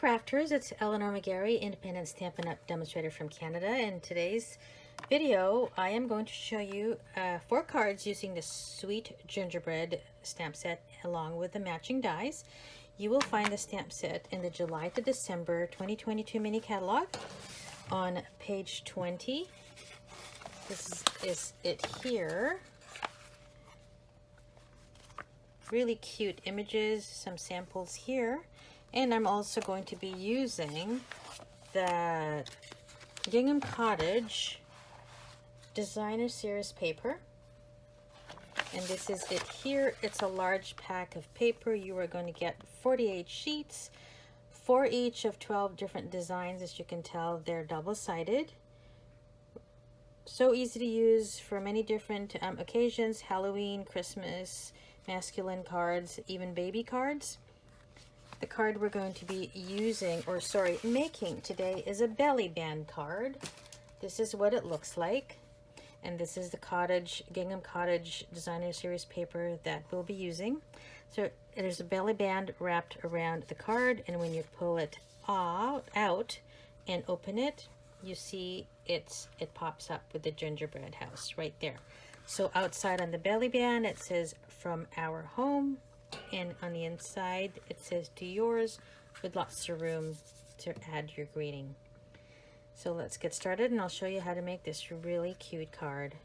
crafters, it's Eleanor McGarry, independent Stampin' Up! Demonstrator from Canada. In today's video, I am going to show you 4 cards using the Sweet Gingerbread stamp set along with the matching dies. You will find the stamp set in the July to December 2022 mini catalog on page 20. This is it here. Really cute images, some samples here. And I'm also going to be using the Gingham Cottage Designer Series paper. And this is it here. It's a large pack of paper. You are going to get 48 sheets, 4 each of 12 different designs. As you can tell, they're double-sided. So easy to use for many different occasions: Halloween, Christmas, masculine cards, even baby cards. The card we're going to be making today is a belly band card. This is what it looks like. And this is the Gingham Cottage Designer Series paper that we'll be using. So there's a belly band wrapped around the card, and when you pull it out and open it, you see it pops up with the gingerbread house right there. So outside on the belly band, it says "From Our Home." And on the inside, it says "To Yours," with lots of room to add your greeting. So let's get started, and I'll show you how to make this really cute card.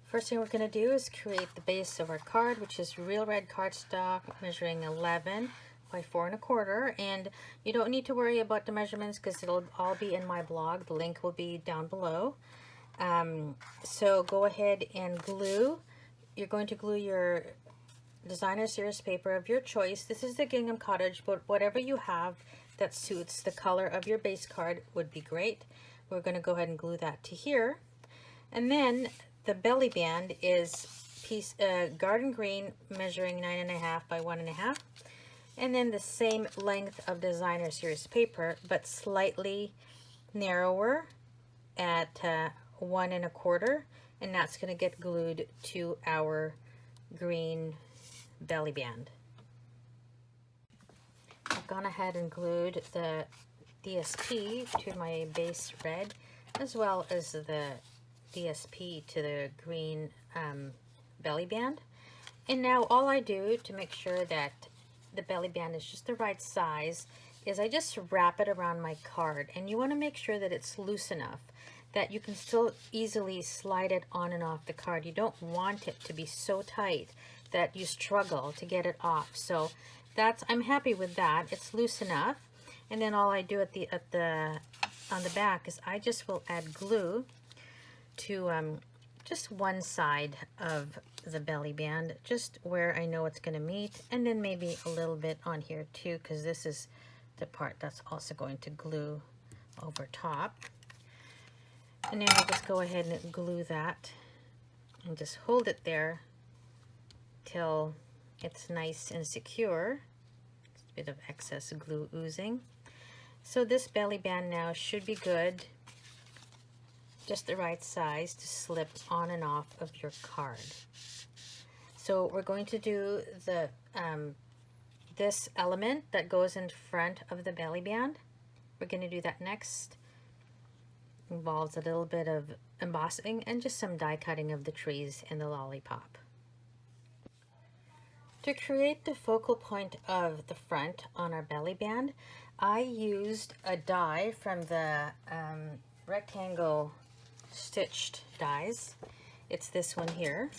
First thing we're going to do is create the base of our card, which is real red cardstock measuring 11 by 4 1/4. And you don't need to worry about the measurements because it'll all be in my blog. The link will be down below. So go ahead and glue. You're going to glue your Designer Series paper of your choice. This is the Gingham Cottage, but whatever you have that suits the color of your base card would be great. We're going to go ahead and glue that to here. And then the belly band is garden green measuring 9 1/2 by 1 1/2. And then the same length of Designer Series paper, but slightly narrower at 1 1/4. And that's going to get glued to our green belly band. I've gone ahead and glued the DSP to my base red, as well as the DSP to the green belly band. And now all I do to make sure that the belly band is just the right size is I just wrap it around my card. And you want to make sure that it's loose enough that you can still easily slide it on and off the card. You don't want it to be so tight that you struggle to get it off. So I'm happy with that. It's loose enough. And then all I do on the back is I just will add glue to just one side of the belly band, just where I know it's going to meet, and then maybe a little bit on here too, because this is the part that's also going to glue over top. And then we'll just go ahead and glue that and just hold it there till it's nice and secure. Just a bit of excess glue oozing. So this belly band now should be good, just the right size to slip on and off of your card. So we're going to do the this element that goes in front of the belly band. We're going to do that next. Involves a little bit of embossing and just some die cutting of the trees and the lollipop. To create the focal point of the front on our belly band, I used a die from the rectangle stitched dies. It's this one here.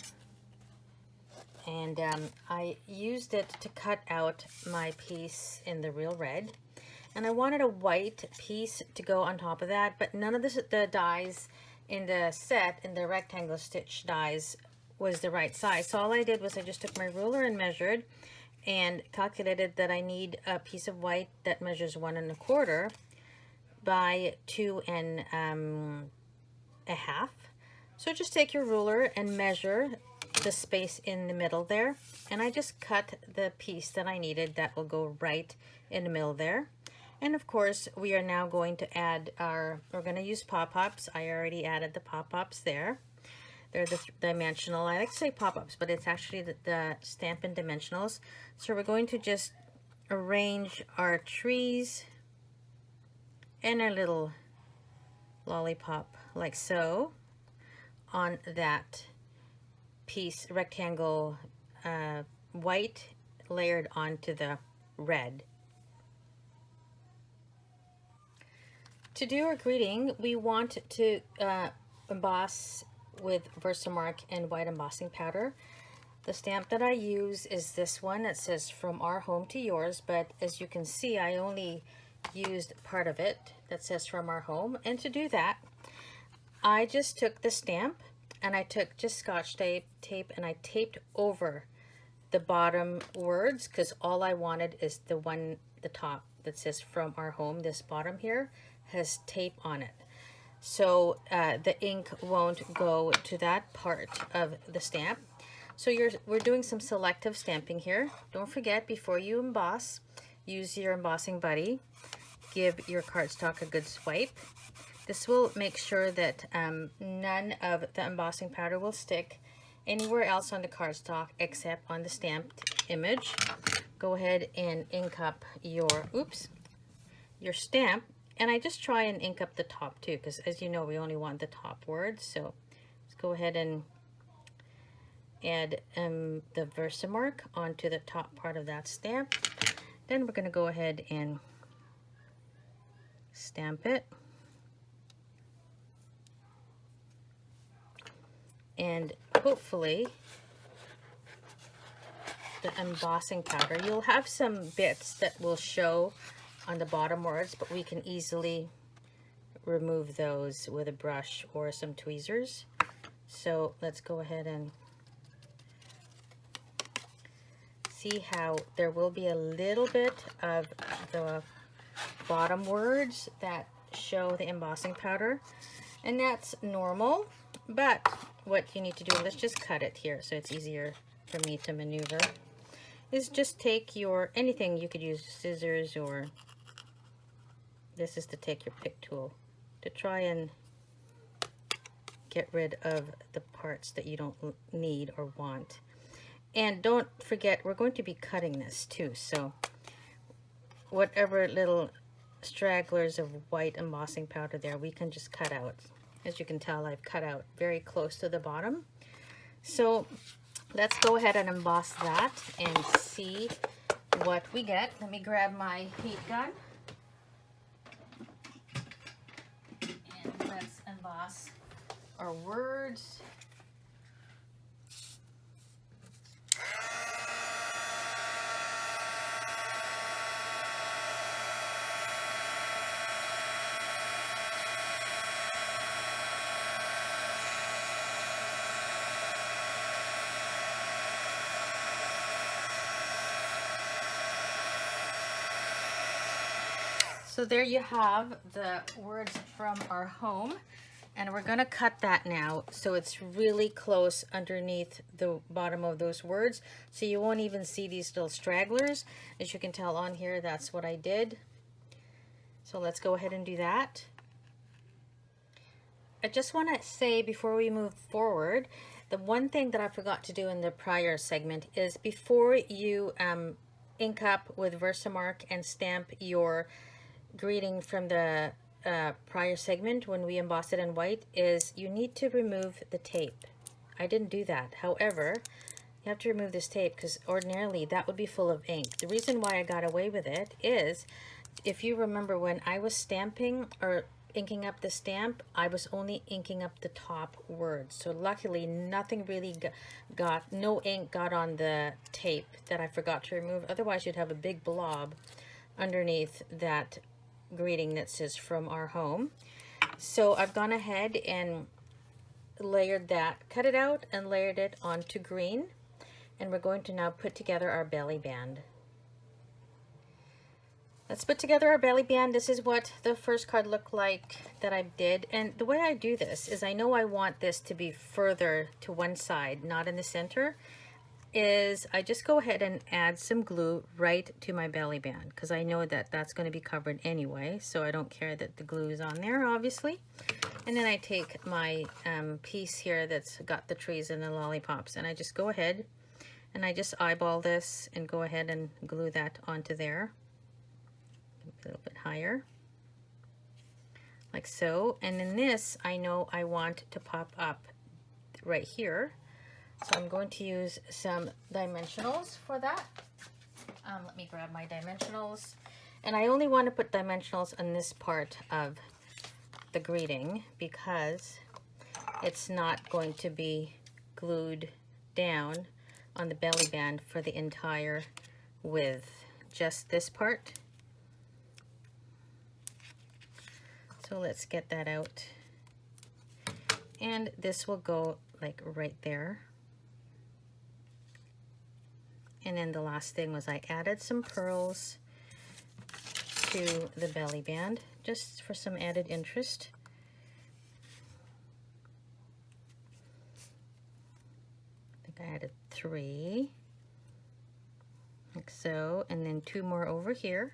And I used it to cut out my piece in the real red. And I wanted a white piece to go on top of that, but none of the dies in the set, in the rectangle stitch dies, was the right size. So all I did was I just took my ruler and measured and calculated that I need a piece of white that measures 1 1/4 by 2 1/2. So just take your ruler and measure the space in the middle there. And I just cut the piece that I needed that will go right in the middle there. And of course, we are now going to add we're going to use pop-ups. I already added the pop-ups there. They're the dimensional. I like to say pop-ups, but it's actually the Stampin' Dimensionals. So we're going to just arrange our trees and our little lollipop like so on that piece, rectangle, white layered onto the red. To do our greeting, we want to emboss with Versamark and white embossing powder. The stamp that I use is this one that says "From Our Home to Yours," but as you can see, I only used part of it that says "From Our Home." And to do that, I just took the stamp and I took just Scotch tape and I taped over the bottom words, because all I wanted is the top that says "From Our Home." This bottom here has tape on it, so the ink won't go to that part of the stamp. So we're doing some selective stamping here. Don't forget, before you emboss, use your embossing buddy. Give your cardstock a good swipe. This will make sure that none of the embossing powder will stick anywhere else on the cardstock except on the stamped image. Go ahead and ink up your stamp, and I just try and ink up the top too, because as you know, we only want the top words. So let's go ahead and add the Versamark onto the top part of that stamp. Then we're going to go ahead and stamp it. And hopefully the embossing powder, you'll have some bits that will show on the bottom words, but we can easily remove those with a brush or some tweezers. So let's go ahead and see how there will be a little bit of the bottom words that show the embossing powder, and that's normal. But what you need to do, let's just cut it here so it's easier for me to maneuver, is just take your, anything, you could use scissors, or this is to take your pick tool to try and get rid of the parts that you don't need or want. And don't forget, we're going to be cutting this too, so whatever little stragglers of white embossing powder there, we can just cut out. As you can tell, I've cut out very close to the bottom. So let's go ahead and emboss that and see what we get. Let me grab my heat gun. And let's emboss our words. So there you have the words "From Our Home," and we're going to cut that now so it's really close underneath the bottom of those words, so you won't even see these little stragglers. As you can tell on here, that's what I did. So let's go ahead and do that. I just want to say before we move forward, the one thing that I forgot to do in the prior segment is before you ink up with Versamark and stamp your greeting from the prior segment when we embossed it in white, is you need to remove the tape. I didn't do that. However, you have to remove this tape because ordinarily that would be full of ink. The reason why I got away with it is, if you remember, when I was stamping or inking up the stamp, I was only inking up the top words. So luckily nothing really no ink got on the tape that I forgot to remove. Otherwise you'd have a big blob underneath that greeting that says "From Our Home." So I've gone ahead and layered that, cut it out and layered it onto green, and we're going to now put together our belly band. Let's put together our belly band. This is what the first card looked like that I did, and the way I do this is, I know I want this to be further to one side, not in the center, is I just go ahead and add some glue right to my belly band, because I know that that's going to be covered anyway, so I don't care that the glue is on there, obviously. And then I take my piece here that's got the trees and the lollipops, and I just go ahead And I just eyeball this and go ahead and glue that onto there. A little bit higher. Like so. And in this, I know I want to pop up right here. So I'm going to use some dimensionals for that. Let me grab my dimensionals. And I only want to put dimensionals on this part of the greeting because it's not going to be glued down on the belly band for the entire width, just this part. So let's get that out. And this will go like right there. And then the last thing was I added some pearls to the belly band just for some added interest. I think I added 3 like so, and then 2 more over here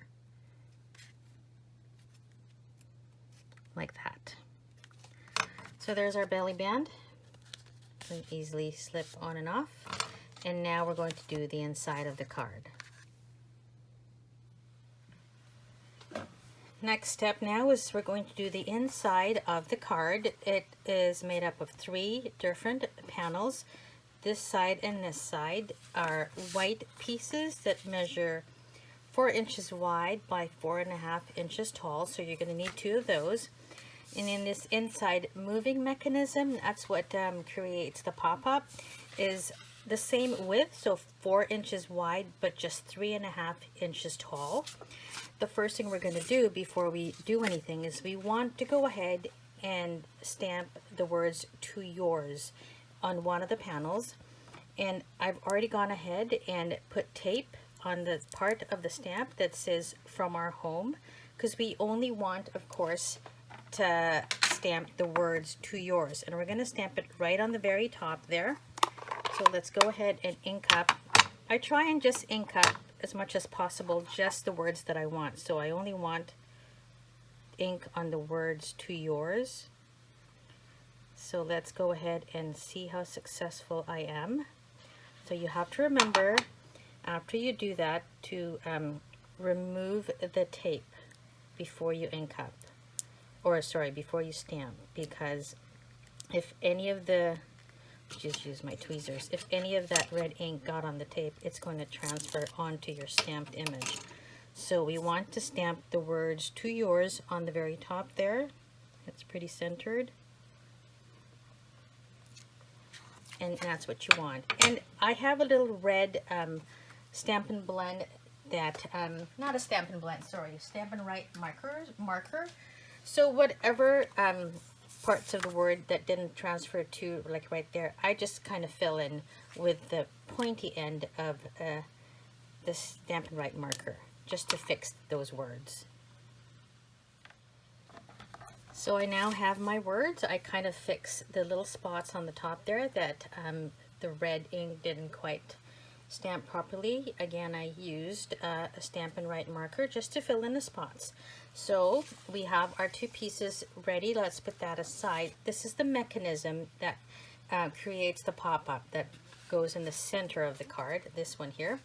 like that. So there's our belly band. Can easily slip on and off. And now we're going to do the inside of the card. Next step now is we're going to do the inside of the card. It is made up of 3 different panels. This side and this side are white pieces that measure 4 inches wide by 4.5 inches tall. So you're going to need 2 of those. And in this inside moving mechanism, that's what creates the pop-up, is the same width, so 4 inches wide, but just 3.5 inches tall. The first thing we're going to do before we do anything is we want to go ahead and stamp the words "to yours" on one of the panels. And I've already gone ahead and put tape on the part of the stamp that says "from our home," because we only want, of course, to stamp the words "to yours." And we're going to stamp it right on the very top there. So let's go ahead and ink up. I try and just ink up as much as possible just the words that I want. So I only want ink on the words "to yours." So let's go ahead and see how successful I am. So you have to remember, after you do that, to remove the tape before you ink up. Or sorry, before you stamp. Because if any of the, just use my tweezers, if any of that red ink got on the tape, it's going to transfer onto your stamped image. So we want to stamp the words "to yours" on the very top there. It's pretty centered. And that's what you want. And I have a little red Stampin' Blend that, not a Stampin' Blend, sorry, Stampin' Write marker. So whatever parts of the word that didn't transfer to, like right there, I just kind of fill in with the pointy end of the Stampin' Write marker, just to fix those words. So I now have my words. I kind of fix the little spots on the top there that the red ink didn't quite stamp properly. Again, I used a Stampin' Write marker just to fill in the spots. So we have our 2 pieces ready. Let's put that aside. This is the mechanism that creates the pop-up that goes in the center of the card, this one here.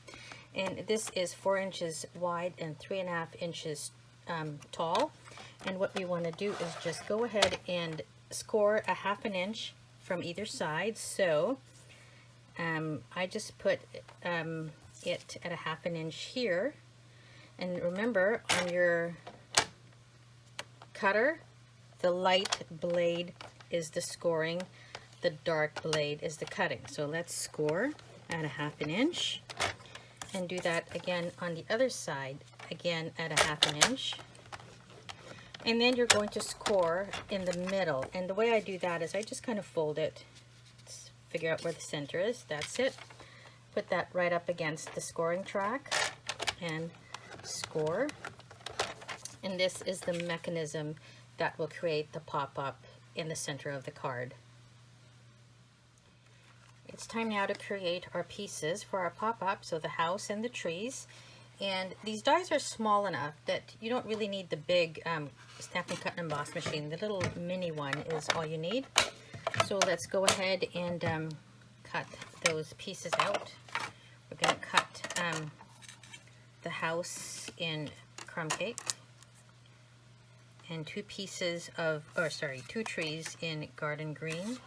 And this is 4 inches wide and 3.5 inches tall. And what we want to do is just go ahead and score a 1/2 inch from either side. So I just put it at a 1/2 inch here. And remember, on your cutter, the light blade is the scoring, the dark blade is the cutting. So let's score at a 1/2 inch and do that again on the other side, again at a 1/2 inch. And then you're going to score in the middle. And the way I do that is I just kind of fold it. Let's figure out where the center is. That's it. Put that right up against the scoring track and score. And this is the mechanism that will create the pop-up in the center of the card. It's time now to create our pieces for our pop-up, so the house and the trees. And these dies are small enough that you don't really need the big Stampin' Cut and Emboss machine. The little mini one is all you need. So let's go ahead and cut those pieces out. We're going to cut the house in crumb cake, and two trees in garden green.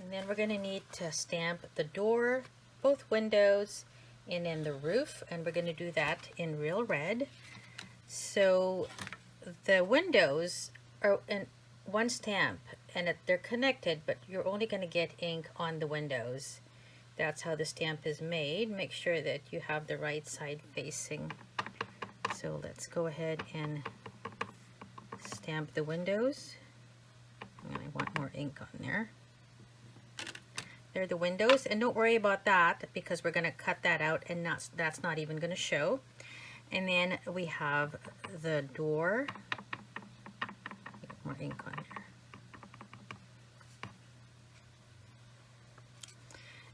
And then we're going to need to stamp the door, both windows, and in the roof, and we're going to do that in real red. So the windows are in one stamp, and they're connected, but you're only going to get ink on the windows. That's how the stamp is made. Make sure that you have the right side facing. So let's go ahead and stamp the windows. And I want more ink on there. There are the windows, and don't worry about that because we're going to cut that out, and that's not even going to show. And then we have the door. More ink on there.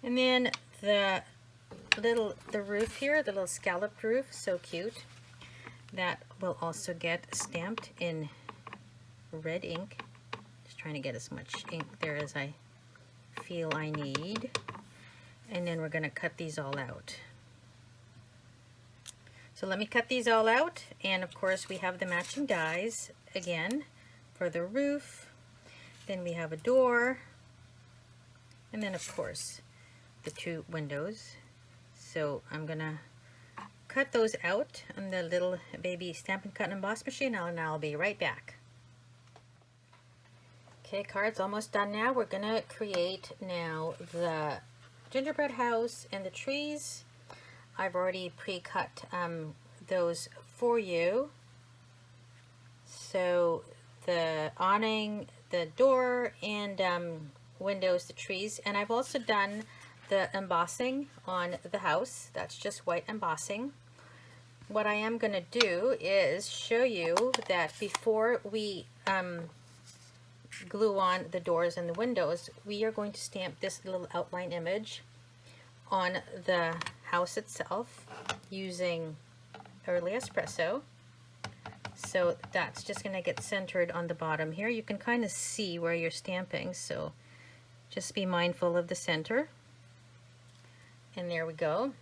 And then the roof here, the little scalloped roof, so cute. That will also get stamped in red ink. Just trying to get as much ink there as I feel I need. And then we're going to cut these all out. So let me cut these all out, and of course we have the matching dies again for the roof. Then we have a door, and then of course the two windows. So I'm gonna cut those out on the little baby Stampin' Cut and Emboss machine, and I'll be right back. Okay, card's almost done now. We're gonna create now the gingerbread house and the trees. I've already pre-cut those for you. So the awning, the door, and windows, the trees. And I've also done the embossing on the house. That's just white embossing. What I am going to do is show you that before we glue on the doors and the windows, we are going to stamp this little outline image on the house itself using early espresso. So that's just going to get centered on the bottom here. You can kind of see where you're stamping, so just be mindful of the center. And there we go.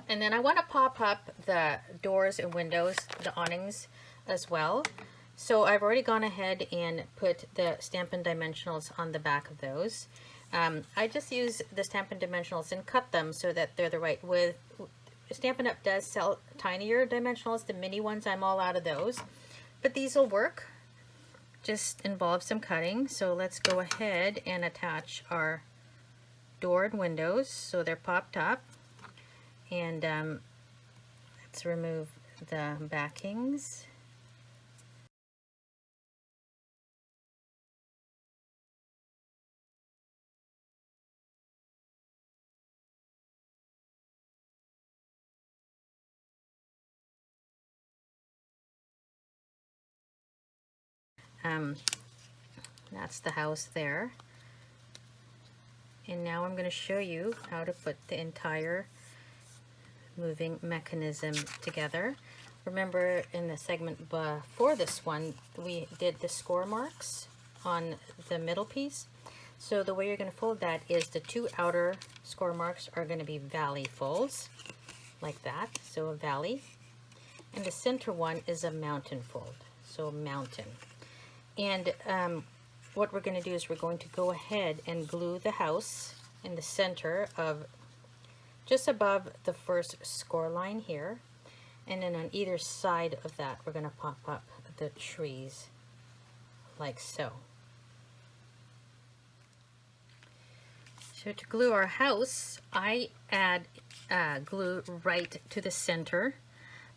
And then I want to pop up the doors and windows, the awnings as well. So I've already gone ahead and put the Stampin' Dimensionals on the back of those. I just use the Stampin' Dimensionals and cut them so that they're the right width. Stampin' Up! Does sell tinier dimensionals, the mini ones. I'm all out of those, but these will work. Just involves some cutting. So let's go ahead and attach our door and windows so they're popped up. And let's remove the backings. That's the house there. And now I'm going to show you how to put the entire moving mechanism together. Remember in the segment before this one, we did the score marks on the middle piece. So the way you're going to fold that is the two outer score marks are going to be valley folds, like that, so a valley. And the center one is a mountain fold, so a mountain. And what we're going to do is we're going to go ahead and glue the house in the center of just above the first score line here, and then on either side of that we're going to pop up the trees like so. So to glue our house, I add glue right to the center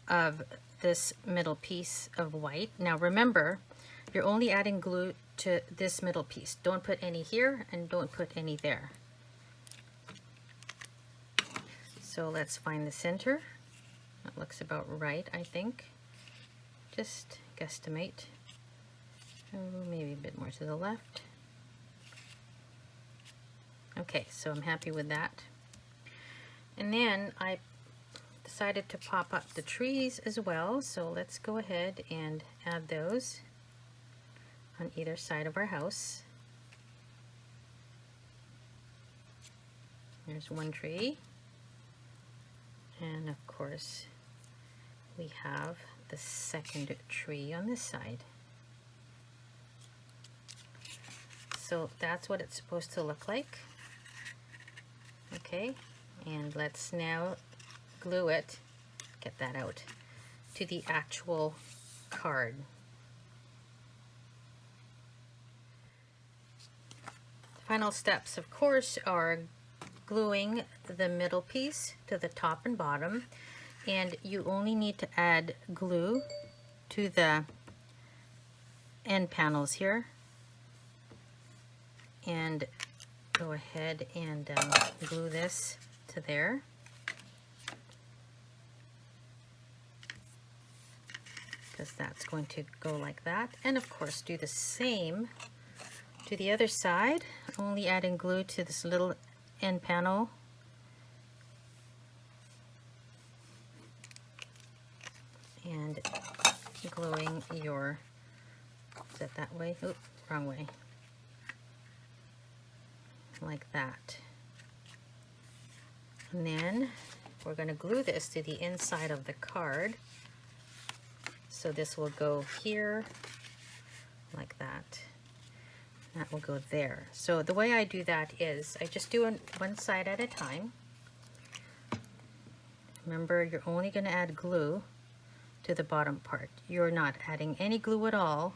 of this middle piece of white. Now remember, you're only adding glue to this middle piece. Don't put any here and don't put any there. So let's find the center. That looks about right, I think. Just guesstimate. Oh, maybe a bit more to the left. Okay, so I'm happy with that. And then I decided to pop up the trees as well, so let's go ahead and add those on either side of our house. There's one tree, and of course we have the second tree on this side. So that's what it's supposed to look like. Okay, and let's now glue it, get that out, to the actual card. The final steps, of course, are gluing the middle piece to the top and bottom, and you only need to add glue to the end panels here, and go ahead and glue this to there. Because that's going to go like that. And of course do the same to the other side, only adding glue to this little end panel. And gluing your, is it that way? Oop, wrong way. Like that. And then we're going to glue this to the inside of the card. So this will go here, like that. That will go there. So the way I do that is I just do one side at a time. Remember, you're only going to add glue to the bottom part. You're not adding any glue at all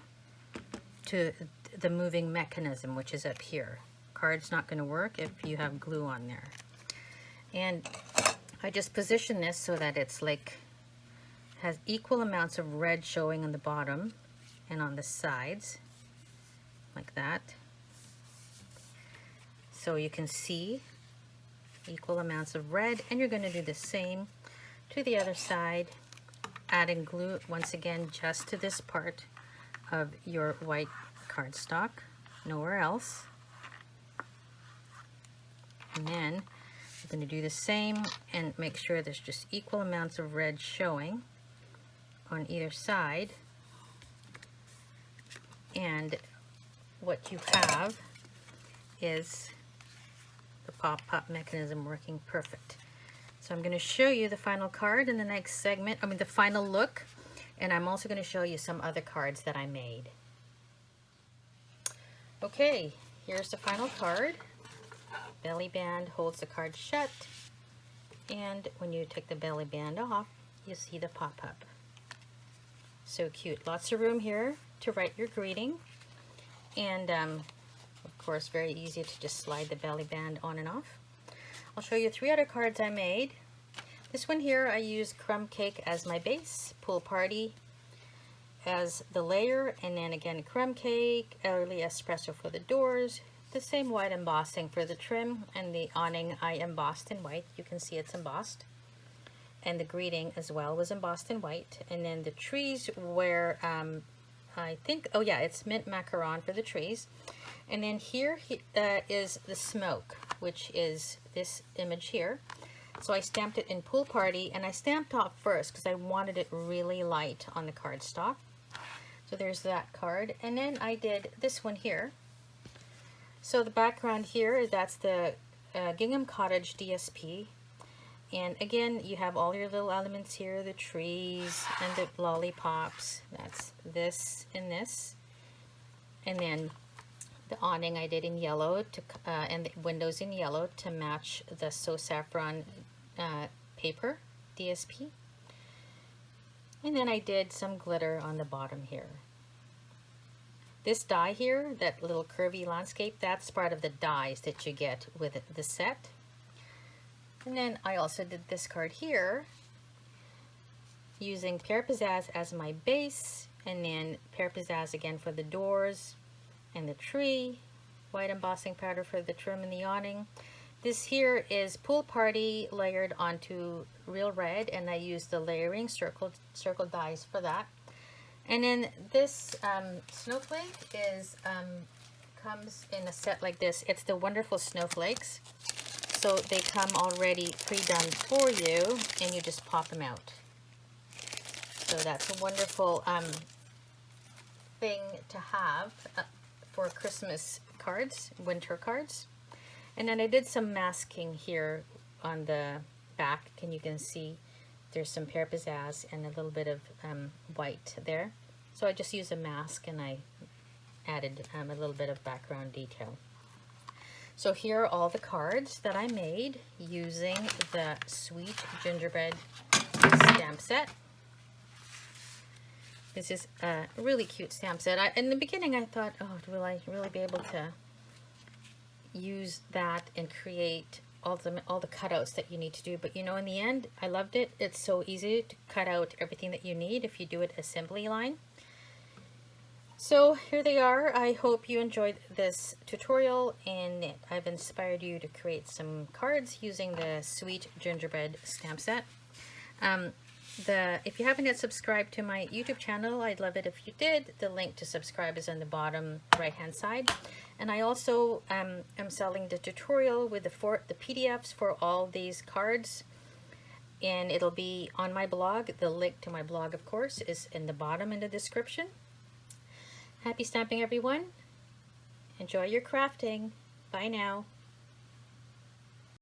to the moving mechanism, which is up here. Card's not going to work if you have glue on there. And I just position this so that it's like has equal amounts of red showing on the bottom and on the sides, like that. So you can see equal amounts of red, and you're going to do the same to the other side, adding glue once again just to this part of your white cardstock, nowhere else. And then you're going to do the same and make sure there's just equal amounts of red showing on either side. And what you have is the pop-up mechanism working perfect. So I'm going to show you the final card in the next segment, the final look, and I'm also going to show you some other cards that I made. Okay, here's the final card. Belly band holds the card shut, and when you take the belly band off, you see the pop-up. So cute. Lots of room here to write your greeting, and of course very easy to just slide the belly band on and off. I'll show you 3 other cards I made. This one here I used crumb cake as my base, pool party as the layer, and then again crumb cake, early espresso for the doors, the same white embossing for the trim, and the awning I embossed in white. You can see it's embossed. And the greeting as well was embossed in white. And then the trees were, I think, oh yeah, it's mint macaron for the trees. And then here is the smoke, which is this image here. So I stamped it in pool party, and I stamped off first because I wanted it really light on the cardstock. So there's that card. And then I did this one here. So the background here, that's the Gingham Cottage DSP. And again, you have all your little elements here, the trees and the lollipops. That's this and this. And then the awning I did in yellow, and the windows in yellow to match the So Saffron paper DSP. And then I did some glitter on the bottom here. This die here, that little curvy landscape, that's part of the dies that you get with the set. And then I also did this card here using Pear Pizzazz as my base, and then Pear Pizzazz again for the doors and the tree, white embossing powder for the trim and the awning. This here is Pool Party layered onto real red, and I used the layering circle dies for that. And then this snowflake is comes in a set like this. It's the Wonderful Snowflakes. So they come already pre-done for you, and you just pop them out. So that's a wonderful thing to have for Christmas cards, winter cards. And then I did some masking here on the back, and you can see there's some pear pizzazz and a little bit of white there. So I just used a mask and I added a little bit of background detail. So here are all the cards that I made using the Sweet Gingerbread stamp set. This is a really cute stamp set. In the beginning I thought, oh, will I really be able to use that and create all the cutouts that you need to do? But you know, in the end, I loved it. It's so easy to cut out everything that you need if you do it assembly line. So here they are. I hope you enjoyed this tutorial and I've inspired you to create some cards using the Sweet Gingerbread stamp set. If you haven't yet subscribed to my YouTube channel, I'd love it if you did. The link to subscribe is on the bottom right hand side. And I also am selling the tutorial with the PDFs for all these cards, and it'll be on my blog. The link to my blog, of course, is in the bottom in the description. Happy stamping, everyone. Enjoy your crafting. Bye now.